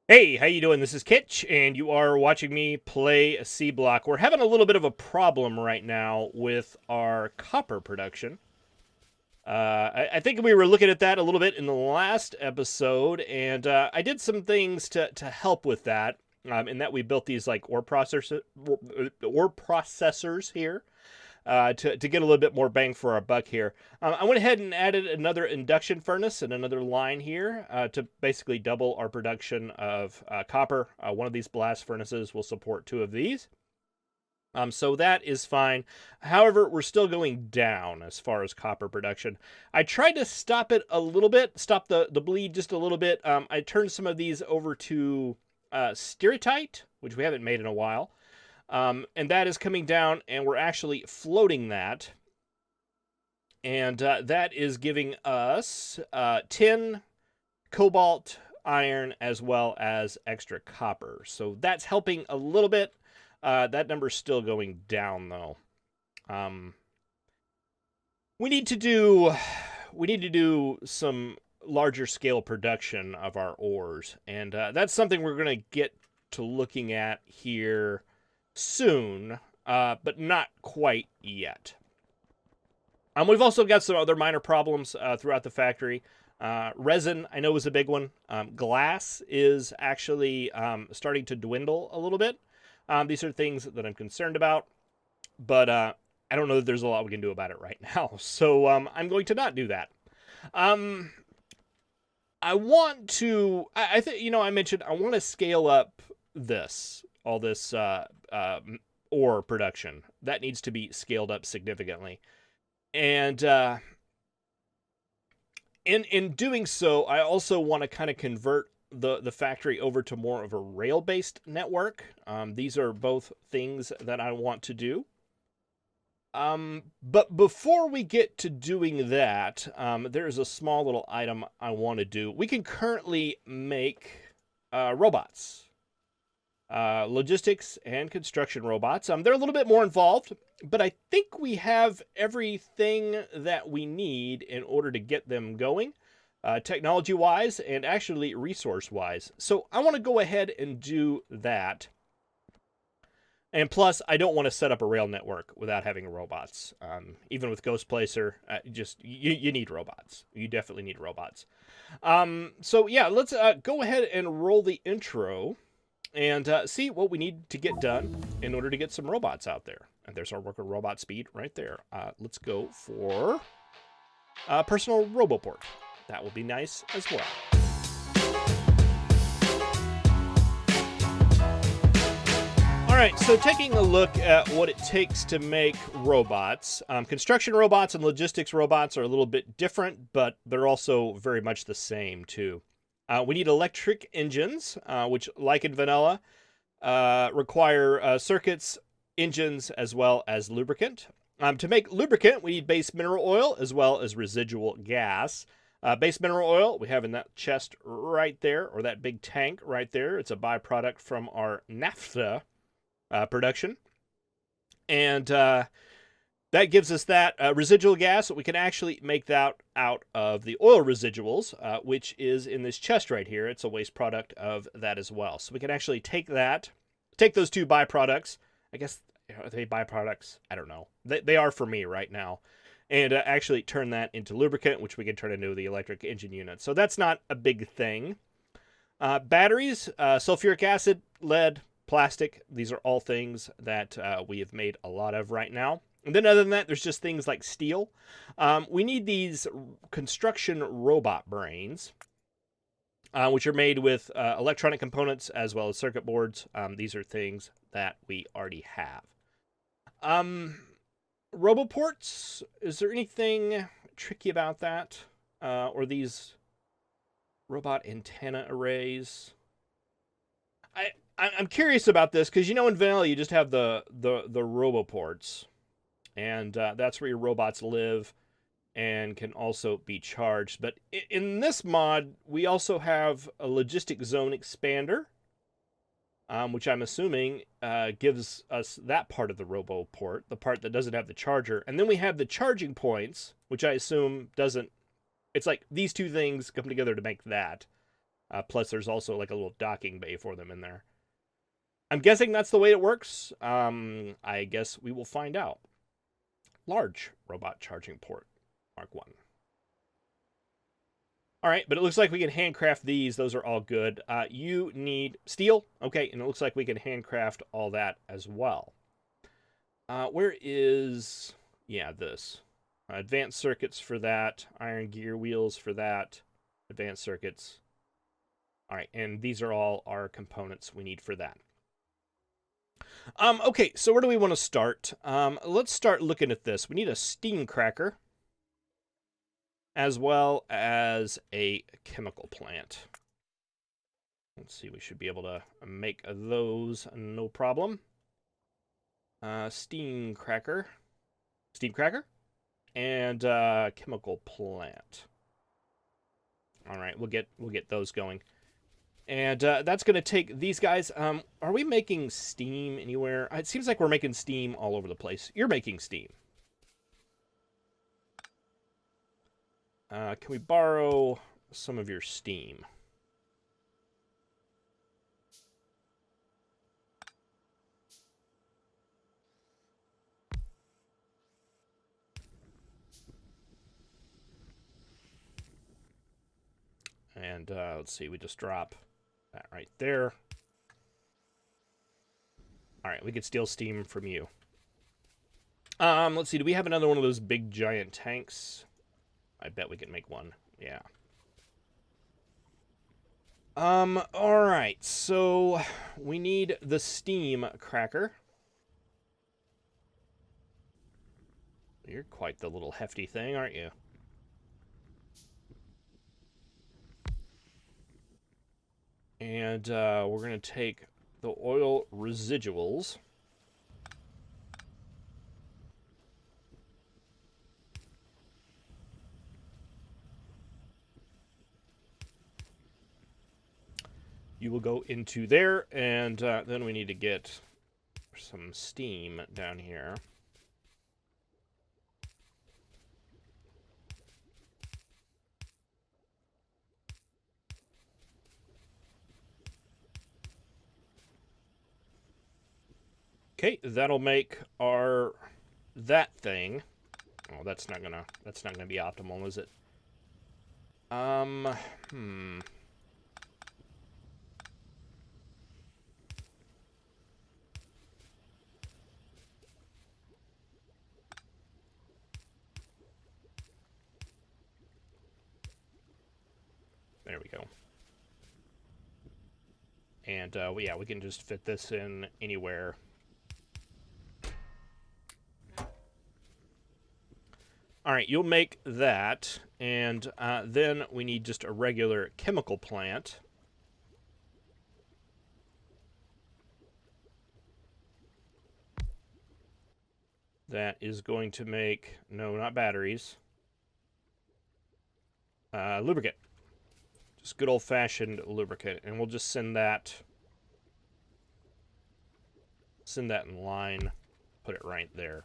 Hey, how you doing? This is Kitch, and you are watching me play Seablock. We're having a little bit of a problem right now with our copper production. I think we were looking at that a little bit in the last episode, and I did some things to help with that. In that we built these like ore processors here to get a little bit more bang for our buck here. I went ahead and added another induction furnace and another line here to basically double our production of copper. One of these blast furnaces will support two of these. So that is fine. However, we're still going down as far as copper production. I tried to stop it a little bit, stop the bleed just a little bit. I turned some of these over to stereotyte, which we haven't made in a while. And that is coming down, and we're actually floating that. And that is giving us tin, cobalt, iron, as well as extra copper. So that's helping a little bit. That number's still going down, though. We need to do some larger scale production of our ores, and that's something we're going to get to looking at here soon, but not quite yet. We've also got some other minor problems throughout the factory. Resin, I know, was a big one. Glass is actually starting to dwindle a little bit. These are things that I'm concerned about, but I don't know that there's a lot we can do about it right now. So I'm going to not do that. I want to. I think I mentioned I want to scale up all this ore production. That needs to be scaled up significantly, and in doing so, I also want to kind of convert the factory over to more of a rail based network. These are both things that I want to do. But before we get to doing that, there's a small little item I want to do. We can currently make robots, logistics and construction robots. They're a little bit more involved, but I think we have everything that we need in order to get them going, technology-wise and actually resource-wise. So I want to go ahead and do that. And plus, I don't want to set up a rail network without having robots. Even with Ghost Placer, you need robots. You definitely need robots. So yeah, let's go ahead and roll the intro and see what we need to get done in order to get some robots out there. And there's our worker robot speed right there. Let's go for personal roboport. That will be nice as well. All right, so taking a look at what it takes to make robots. Construction robots and logistics robots are a little bit different, but they're also very much the same, too. We need electric engines, which, like in vanilla, require circuits, engines, as well as lubricant. To make lubricant, we need base mineral oil as well as residual gas. Base mineral oil we have in that chest right there, or that big tank right there. It's a byproduct from our naphtha production. And that gives us that residual gas. We can actually make that out of the oil residuals, which is in this chest right here. It's a waste product of that as well. So we can actually take those two byproducts. I guess, are they byproducts? I don't know. They are for me right now. And actually turn that into lubricant, which we can turn into the electric engine unit. So that's not a big thing. Batteries, sulfuric acid, lead, plastic. These are all things that we have made a lot of right now. And then other than that, there's just things like steel. We need these construction robot brains, which are made with electronic components as well as circuit boards. These are things that we already have. Roboports, is there anything tricky about that? Or these robot antenna arrays? I'm curious about this because in vanilla you just have the roboports, and that's where your robots live and can also be charged. But in this mod, we also have a logistic zone expander, which I'm assuming gives us that part of the roboport, the part that doesn't have the charger. And then we have the charging points, which I assume doesn't. It's like these two things come together to make that. Plus, there's also like a little docking bay for them in there. I'm guessing that's the way it works. I guess we will find out. Large robot charging port, Mark 1. All right, but it looks like we can handcraft these. Those are all good. You need steel. Okay, and it looks like we can handcraft all that as well. Where is... Yeah, this. Advanced circuits for that. Iron gear wheels for that. Advanced circuits. All right, and these are all our components we need for that. Okay, so where do we want to start? Let's start looking at this. We need a steam cracker, as well as a chemical plant. Let's see, we should be able to make those no problem. Steam cracker, and chemical plant. All right, we'll get those going. And that's going to take these guys. Are we making steam anywhere? It seems like we're making steam all over the place. You're making steam. Can we borrow some of your steam? And let's see, we just drop that right there. All right, we could steal steam from you. Let's see, do we have another one of those big giant tanks? I bet we can make one. Yeah. All right, so we need the steam cracker. You're quite the little hefty thing, aren't you? And we're going to take the oil residuals. You will go into there, and then we need to get some steam down here. Okay, that'll make that thing. Oh, that's not gonna be optimal, is it? There we go. And well, yeah, we can just fit this in anywhere. All right, you'll make that, and then we need just a regular chemical plant. That is going to make, no, not batteries, lubricant. Just good old-fashioned lubricant, and we'll just send that in line, put it right there.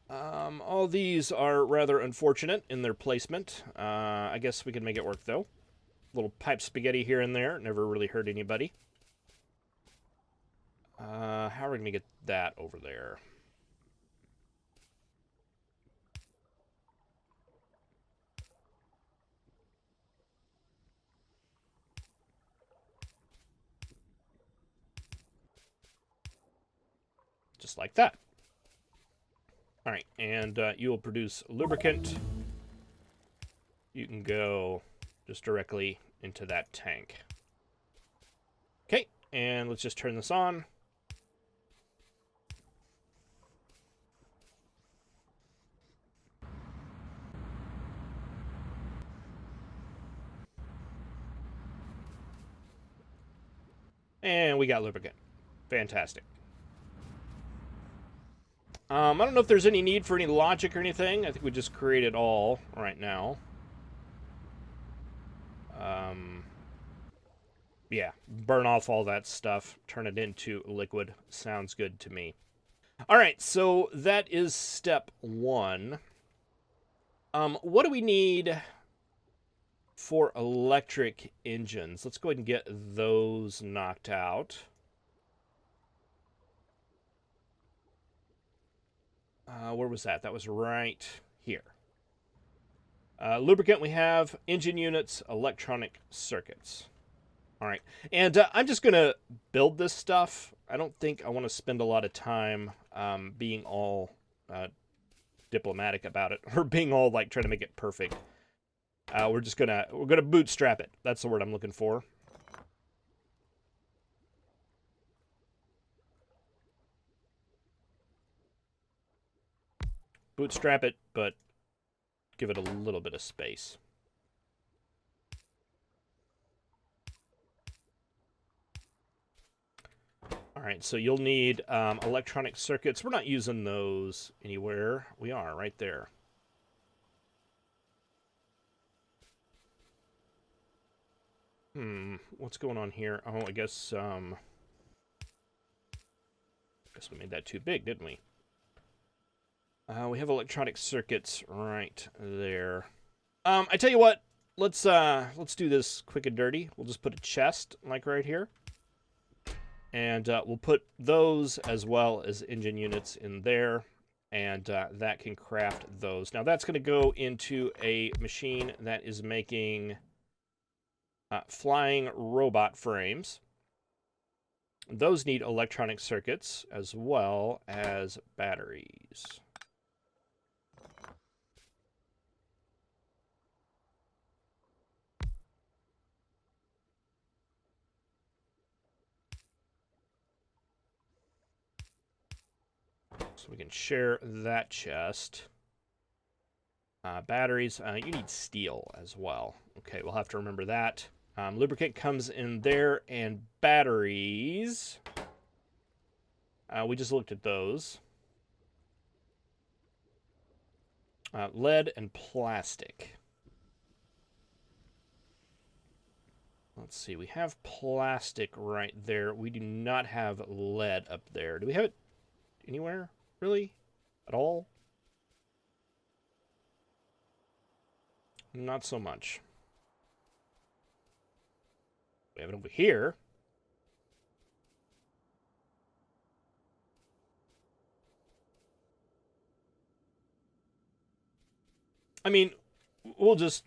All these are rather unfortunate in their placement. I guess we can make it work, though. Little pipe spaghetti here and there. Never really hurt anybody. How are we going to get that over there? Just like that. All right, and you will produce lubricant. You can go just directly into that tank. Okay, and let's just turn this on. And we got lubricant. Fantastic. I don't know if there's any need for any logic or anything. I think we just create it all right now. Yeah, burn off all that stuff, turn it into liquid. Sounds good to me. All right, so that is step one. What do we need for electric engines. Let's go ahead and get those knocked out. Where was that? That was right here. Lubricant we have, engine units, electronic circuits. All right, and I'm just going to build this stuff. I don't think I want to spend a lot of time being all diplomatic about it, or being all like trying to make it perfect. We're gonna bootstrap it. That's the word I'm looking for. Bootstrap it, but give it a little bit of space. All right, so you'll need electronic circuits. We're not using those anywhere. We are right there. What's going on here? Oh, I guess we made that too big, didn't we? We have electronic circuits right there. I tell you what, let's do this quick and dirty. We'll just put a chest like right here. And we'll put those as well as engine units in there. And that can craft those. Now that's going to go into a machine that is making flying robot frames. Those need electronic circuits as well as batteries. So we can share that chest. Batteries, you need steel as well. Okay, we'll have to remember that. Lubricant comes in there, and batteries. We just looked at those. Lead and plastic. Let's see, we have plastic right there. We do not have lead up there. Do we have it anywhere, really? At all? Not so much. We have it over here. I mean, we'll just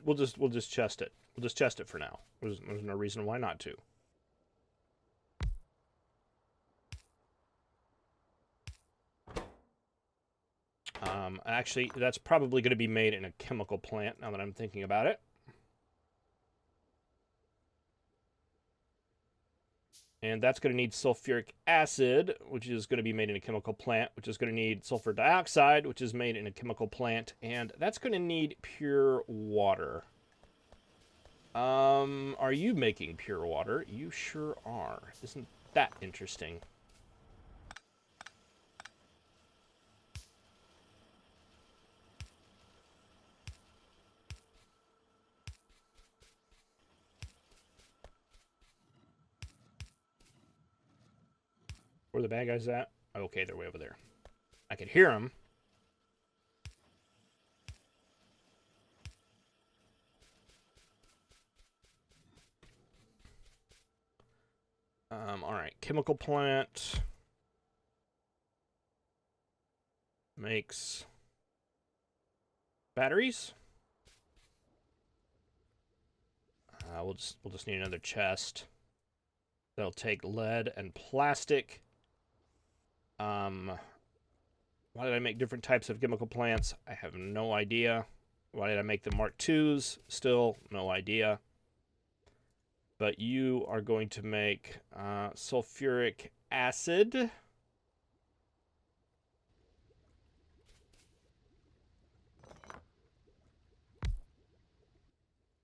chest it. We'll just chest it for now. There's no reason why not to. Actually, that's probably going to be made in a chemical plant, now that I'm thinking about it. And that's going to need sulfuric acid, which is going to be made in a chemical plant, which is going to need sulfur dioxide, which is made in a chemical plant, and that's going to need pure water. Are you making pure water? You sure are. Isn't that interesting? Where are the bad guys at? Okay, they're way over there. I can hear them. All right, chemical plant makes batteries. We'll just need another chest. That'll take lead and plastic. Why did I make different types of chemical plants? I have no idea. Why did I make the Mark IIs? Still no idea. But you are going to make sulfuric acid.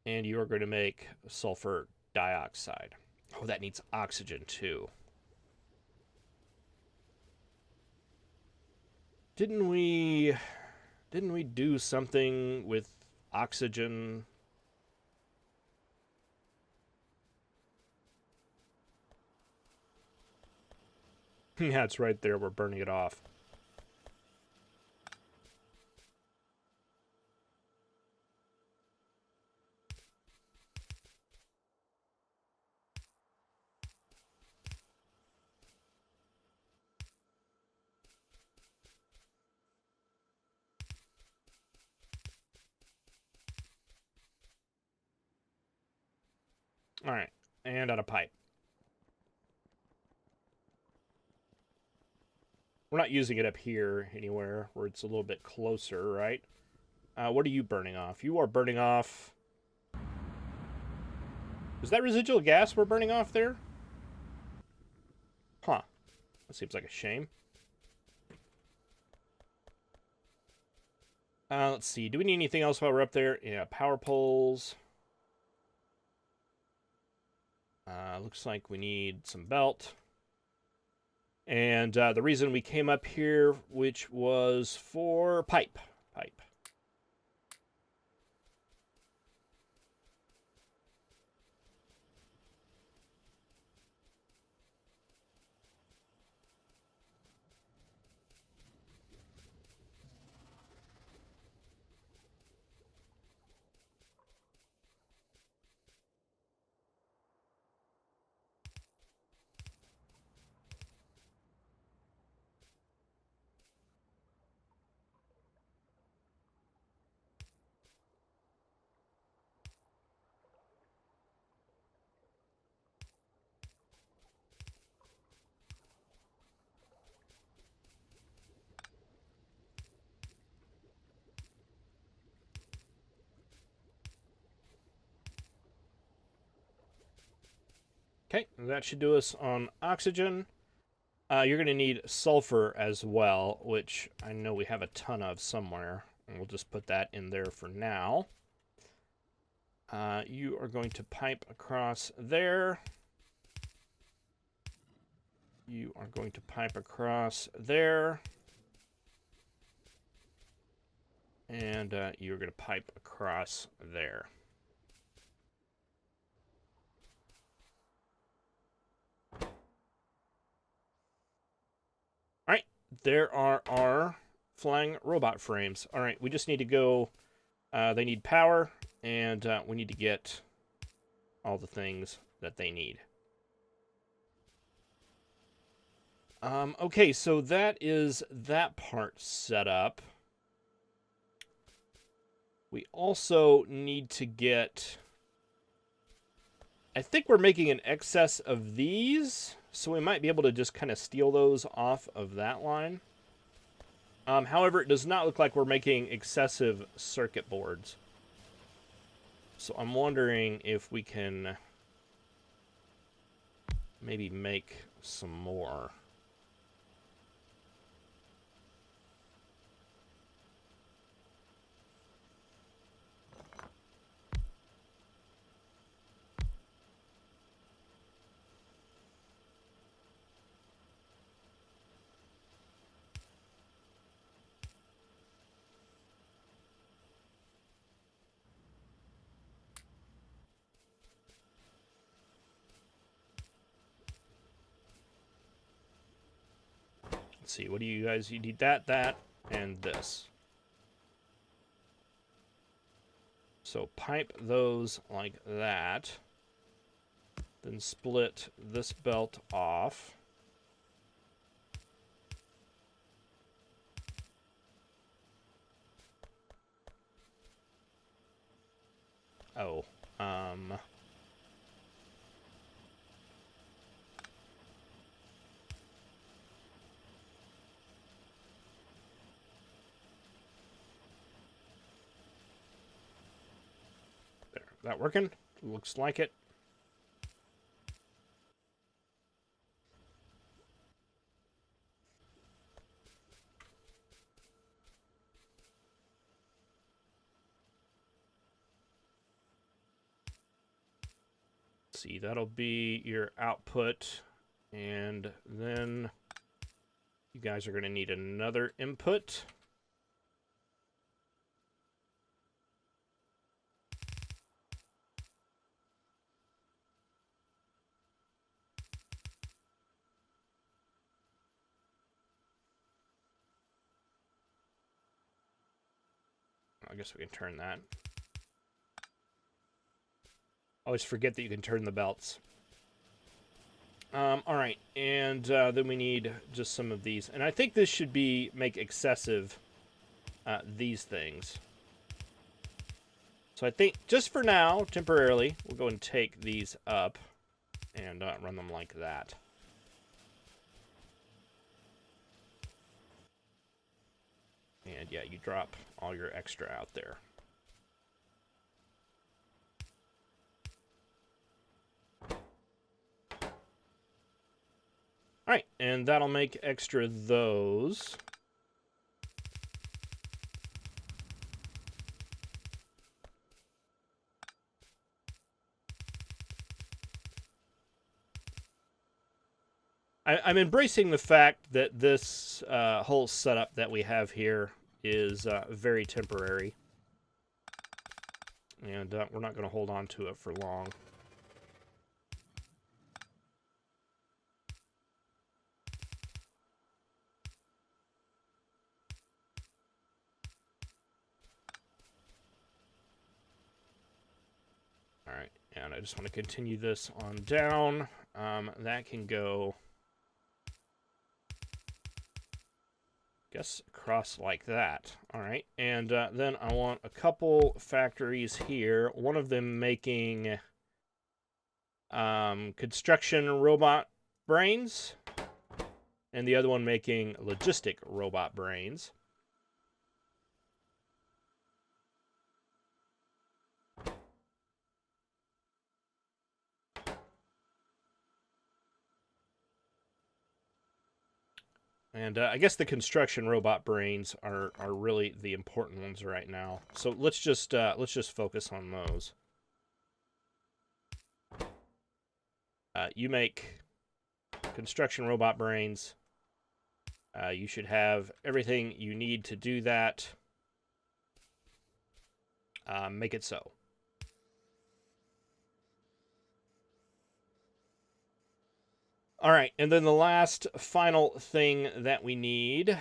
And you are going to make sulfur dioxide. Oh, that needs oxygen too. Didn't we do something with oxygen? Yeah, it's right there. We're burning it off. All right, and out of pipe. We're not using it up here anywhere where it's a little bit closer, right? What are you burning off? You are burning off... Is that residual gas we're burning off there? Huh. That seems like a shame. Let's see. Do we need anything else while we're up there? Yeah, power poles. Looks like we need some belt. And the reason we came up here, which was for pipe. Pipe. Okay, that should do us on oxygen. You're going to need sulfur as well, which I know we have a ton of somewhere. And we'll just put that in there for now. You are going to pipe across there. You are going to pipe across there. And you're going to pipe across there. All right, there are our flying robot frames. All right, we just need to go... they need power, and we need to get all the things that they need. Okay, so that is that part set up. We also need to get... I think we're making an excess of these, so we might be able to just kind of steal those off of that line. However, it does not look like we're making excessive circuit boards. So I'm wondering if we can maybe make some more. Let's see, what do you guys... You need that, and this. So pipe those like that. Then split this belt off. Oh, there. That working? Looks like it. See, that'll be your output, and then you guys are going to need another input. I guess we can turn that. Always forget that you can turn the belts. All right, and then we need just some of these. And I think this should be make excessive these things. So I think just for now, temporarily, we'll go and take these up and run them like that. And yeah, you drop all your extra out there. All right, and that'll make extra those. I'm embracing the fact that this whole setup that we have here is very temporary. And we're not going to hold on to it for long. All right, and I just want to continue this on down. That can go, I guess, across like that. All right, and then I want a couple factories here. One of them making construction robot brains, and the other one making logistic robot brains. And I guess the construction robot brains are really the important ones right now. So let's just focus on those. You make construction robot brains. You should have everything you need to do that. Make it so. All right, and then the last final thing that we need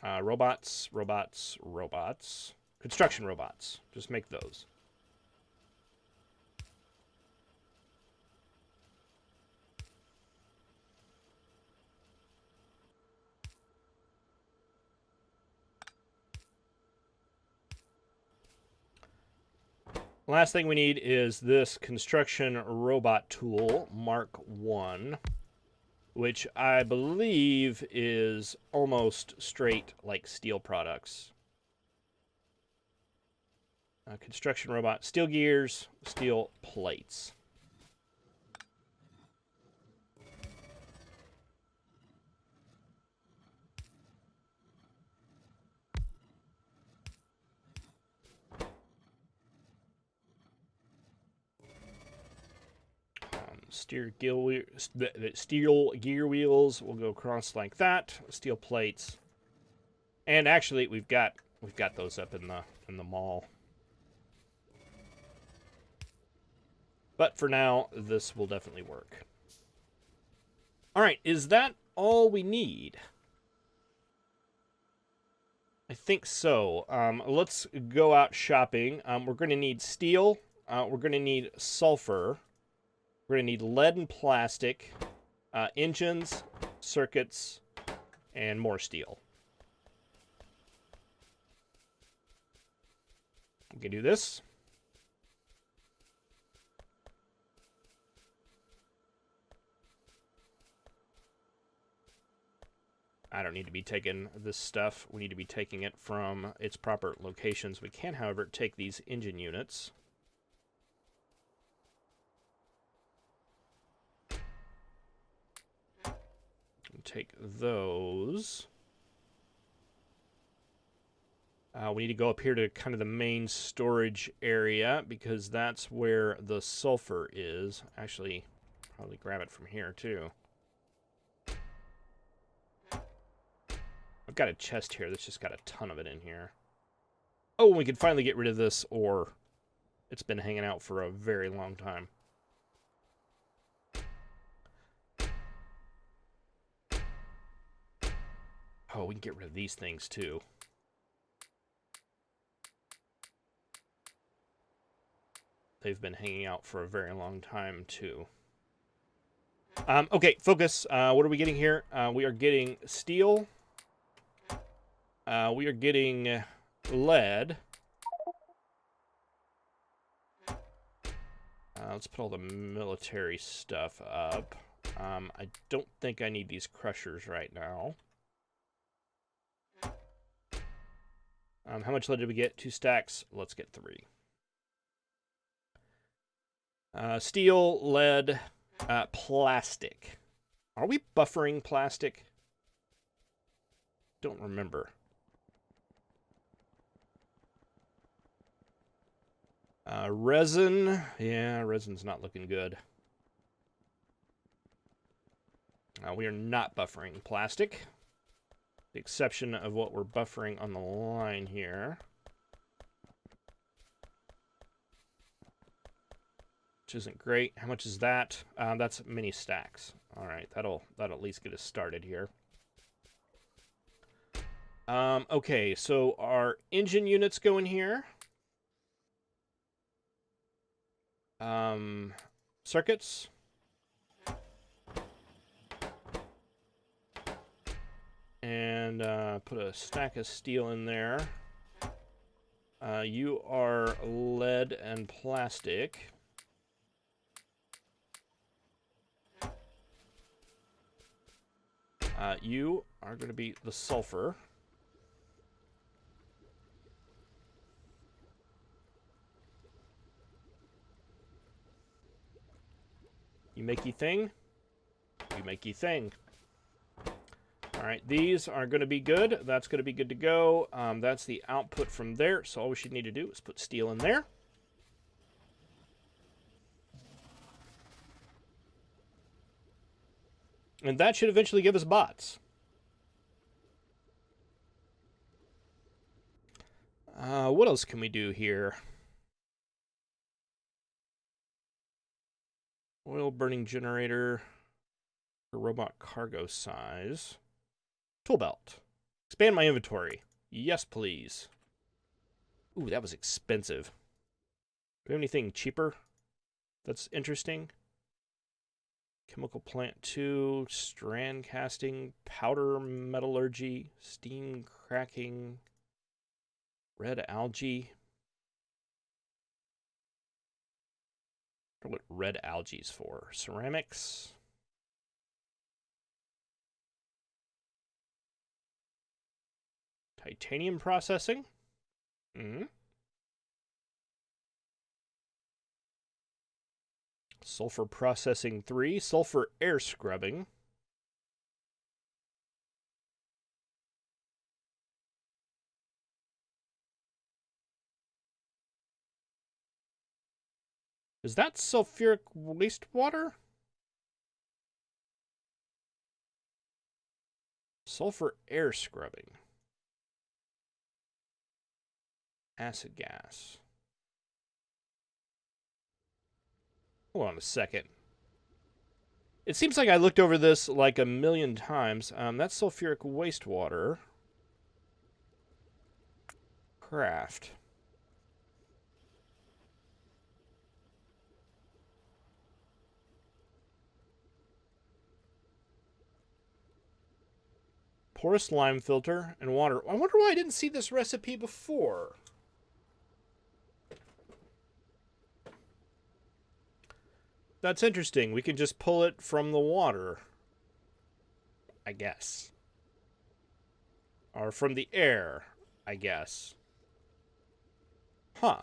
robots. Construction robots. Just make those. Last thing we need is this construction robot tool, Mark 1, which I believe is almost straight like steel products. Construction robot, steel gears, steel plates. Steel gear wheels will go across like that. Steel plates, and actually we've got those up in the mall. But for now, this will definitely work. All right, is that all we need? I think so. Let's go out shopping. We're going to need steel. We're going to need sulfur. We're going to need lead and plastic, engines, circuits, and more steel. We can do this. I don't need to be taking this stuff. We need to be taking it from its proper locations. We can, however, take these engine units. Take those. We need to go up here to kind of the main storage area because that's where the sulfur is. Actually, probably grab it from here too. I've got a chest here that's just got a ton of it in here. Oh, we can finally get rid of this ore. It's been hanging out for a very long time. Oh, we can get rid of these things too. they've been hanging out for a very long time, too. Okay, focus. What are we getting here? We are getting steel. We are getting lead. Let's put all the military stuff up. I don't think I need these crushers right now. How much lead did we get? 2 stacks. Let's get 3. Steel, lead, plastic. Are we buffering plastic? Don't remember. Resin. Yeah, resin's not looking good. We are not buffering plastic. The exception of what we're buffering on the line here. Which isn't great. How much is that? That's mini stacks. All right, that'll at least get us started here. Okay, so our engine units go in here. Circuits. And put a stack of steel in there. You are lead and plastic. You are going to be the sulfur. You make ye thing. You make ye thing. All right, these are going to be good. That's going to be good to go. That's the output from there. So all we should need to do is put steel in there. And that should eventually give us bots. What else can we do here? Oil burning generator for robot cargo size. Tool belt. Expand my inventory. Yes, please. Ooh, that was expensive. Do we have anything cheaper that's interesting? Chemical plant 2, strand casting, powder metallurgy, steam cracking, red algae. I wonder what red algae's for. Ceramics. Titanium processing. Sulfur processing 3. Sulfur air scrubbing. Is that sulfuric wastewater? Sulfur air scrubbing. Acid gas. Hold on a second. It seems like I looked over this like a million times. That's sulfuric wastewater. Craft. Porous lime filter and water. I wonder why I didn't see this recipe before. That's interesting. We can just pull it from the water, I guess. Or from the air, I guess. Huh.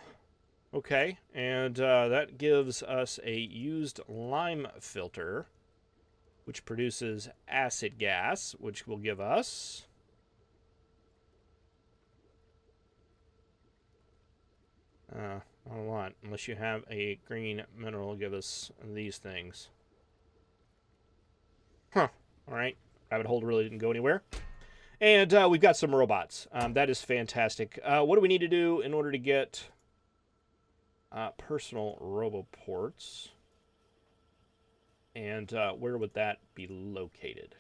Okay, and that gives us a used lime filter, which produces acid gas, which will give us... not a lot, unless you have a green mineral, give us these things. Huh. Alright. Rabbit hole really didn't go anywhere. And we've got some robots. That is fantastic. What do we need to do in order to get personal roboports? And where would that be located?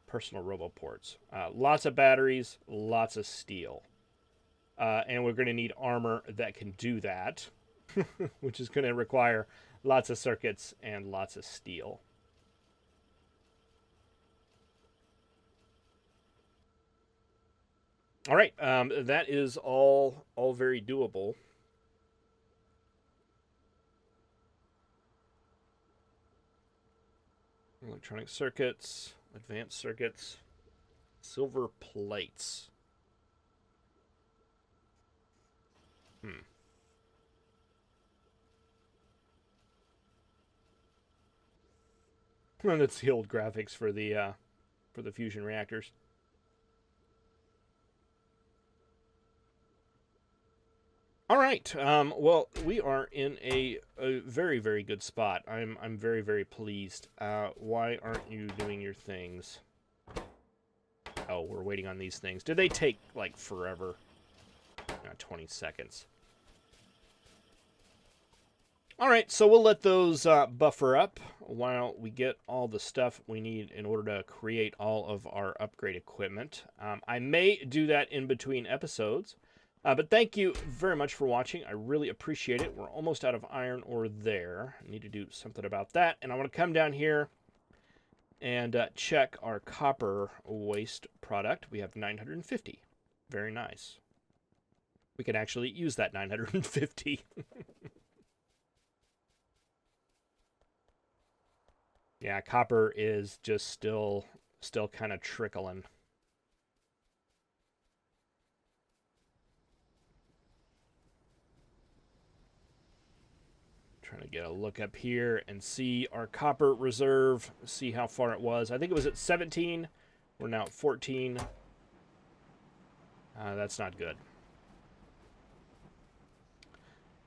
Personal roboports. Lots of batteries, lots of steel. and we're going to need armor that can do that, which is going to require lots of circuits and lots of steel. All right, that is all very doable. Electronic circuits, advanced circuits, silver plates. And that's the old graphics for the fusion reactors. All right. Well, we are in a very, very good spot. I'm very, very pleased. Why aren't you doing your things? Oh, we're waiting on these things. Did they take, like, forever? 20 seconds. All right, so we'll let those buffer up while we get all the stuff we need in order to create all of our upgrade equipment. I may do that in between episodes. But thank you very much for watching. I really appreciate it. We're almost out of iron ore there. I need to do something about that. And I want to come down here and check our copper waste product. We have 950. Very nice. We can actually use that 950. Yeah, copper is just still kind of trickling. Trying to get a look up here and see our copper reserve, see how far it was. I think it was at 17. We're now at 14. That's not good.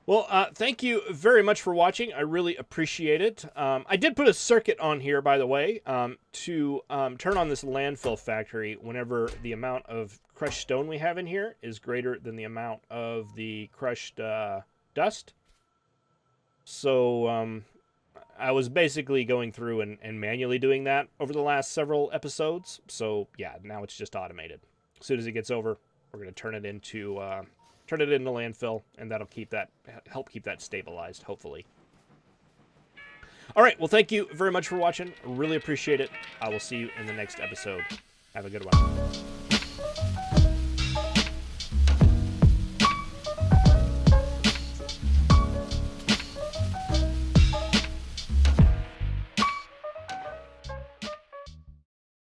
Well, thank you very much for watching. I really appreciate it. I did put a circuit on here, by the way, to turn on this landfill factory whenever the amount of crushed stone we have in here is greater than the amount of the crushed dust. So I was basically going through and manually doing that over the last several episodes. So yeah, now it's just automated. As soon as it gets over, we're going to turn it into landfill, and that'll help keep that stabilized, hopefully. All right, well, thank you very much for watching. I really appreciate it. I will see you in the next episode. Have a good one.